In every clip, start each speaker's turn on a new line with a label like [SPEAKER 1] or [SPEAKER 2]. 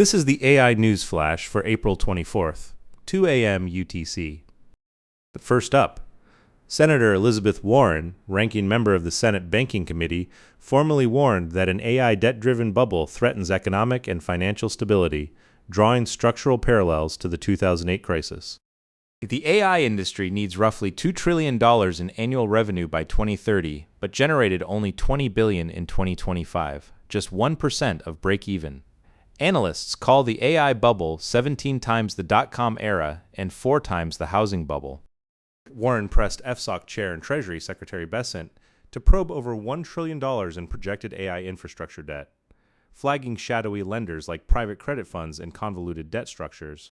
[SPEAKER 1] This is the AI News Flash for April 24th, 2 a.m. UTC. But first up, Senator Elizabeth Warren, ranking member of the Senate Banking Committee, formally warned that an AI debt-driven bubble threatens economic and financial stability, drawing structural parallels to the 2008 crisis.
[SPEAKER 2] The AI industry needs roughly $2 trillion in annual revenue by 2030, but generated only $20 billion in 2025, just 1% of break-even. Analysts call the AI bubble 17 times the dot-com era and 4 times the housing bubble.
[SPEAKER 1] Warren pressed FSOC Chair and Treasury Secretary Bessent to probe over $1 trillion in projected AI infrastructure debt, flagging shadowy lenders like private credit funds and convoluted debt structures.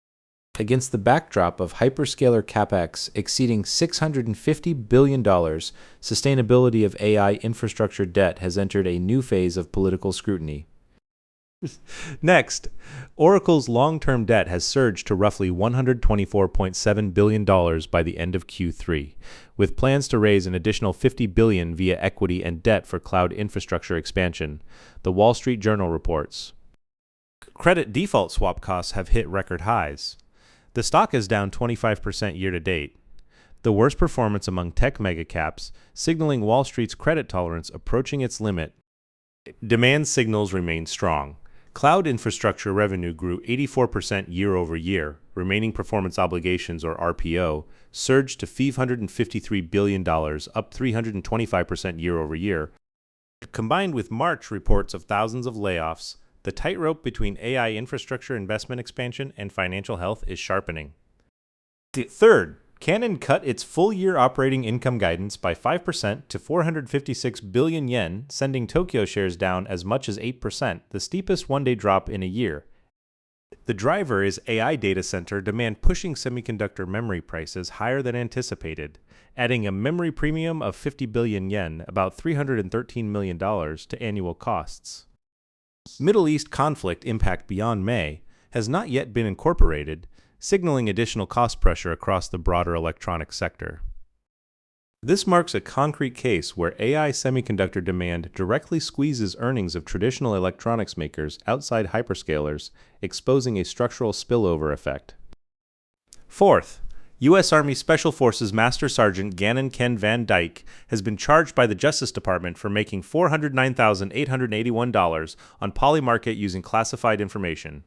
[SPEAKER 2] Against the backdrop of hyperscaler capex exceeding $650 billion, sustainability of AI infrastructure debt has entered a new phase of political scrutiny.
[SPEAKER 1] Next, Oracle's long-term debt has surged to roughly $124.7 billion by the end of Q3, with plans to raise an additional $50 billion via equity and debt for cloud infrastructure expansion, the Wall Street Journal reports. Credit default swap costs have hit record highs. The stock is down 25% year-to-date, the worst performance among tech megacaps, signaling Wall Street's credit tolerance approaching its limit. Demand signals remain strong. Cloud infrastructure revenue grew 84% year-over-year. Remaining performance obligations, or RPO, surged to $553 billion, up 325% year-over-year. Combined with March reports of thousands of layoffs, the tightrope between AI infrastructure investment expansion and financial health is sharpening. Third, Canon cut its full-year operating income guidance by 5% to 456 billion yen, sending Tokyo shares down as much as 8%, the steepest one-day drop in a year. The driver is AI data center demand pushing semiconductor memory prices higher than anticipated, adding a memory premium of 50 billion yen, about $313 million, to annual costs. Middle East conflict impact beyond May has not yet been incorporated, signaling additional cost pressure across the broader electronics sector. This marks a concrete case where AI semiconductor demand directly squeezes earnings of traditional electronics makers outside hyperscalers, exposing a structural spillover effect. Fourth, U.S. Army Special Forces Master Sergeant Gannon Ken Van Dyke has been charged by the Justice Department for making $409,881 on Polymarket using classified information.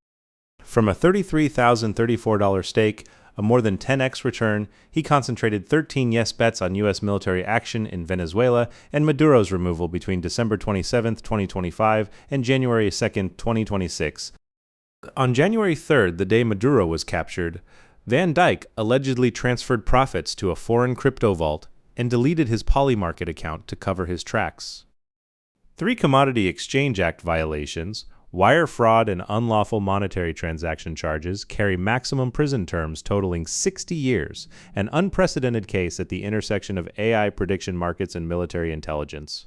[SPEAKER 1] From a $33,034 stake, a more than 10x return, he concentrated 13 yes bets on U.S. military action in Venezuela and Maduro's removal between December 27, 2025 and January 2, 2026. On January 3rd, the day Maduro was captured, Van Dyke allegedly transferred profits to a foreign crypto vault and deleted his Polymarket account to cover his tracks. 3 Commodity Exchange Act violations, wire fraud and unlawful monetary transaction charges carry maximum prison terms totaling 60 years, an unprecedented case at the intersection of AI prediction markets and military intelligence.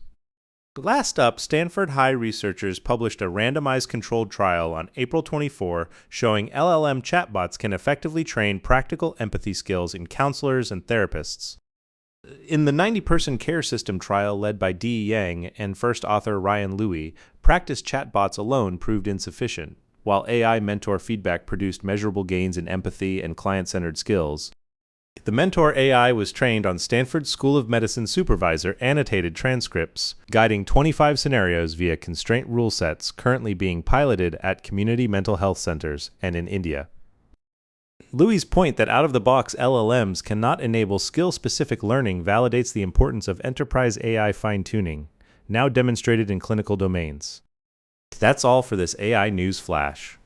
[SPEAKER 1] Last up, Stanford HAI researchers published a randomized controlled trial on April 24 showing LLM chatbots can effectively train practical empathy skills in counselors and therapists. In the 90-person care system trial led by Dee Yang and first author Ryan Louie, practice chatbots alone proved insufficient, while AI mentor feedback produced measurable gains in empathy and client-centered skills. The mentor AI was trained on Stanford School of Medicine supervisor annotated transcripts, guiding 25 scenarios via constraint rule sets currently being piloted at community mental health centers and in India. Louie's point that out-of-the-box LLMs cannot enable skill-specific learning validates the importance of enterprise AI fine-tuning, now demonstrated in clinical domains. That's all for this AI News Flash.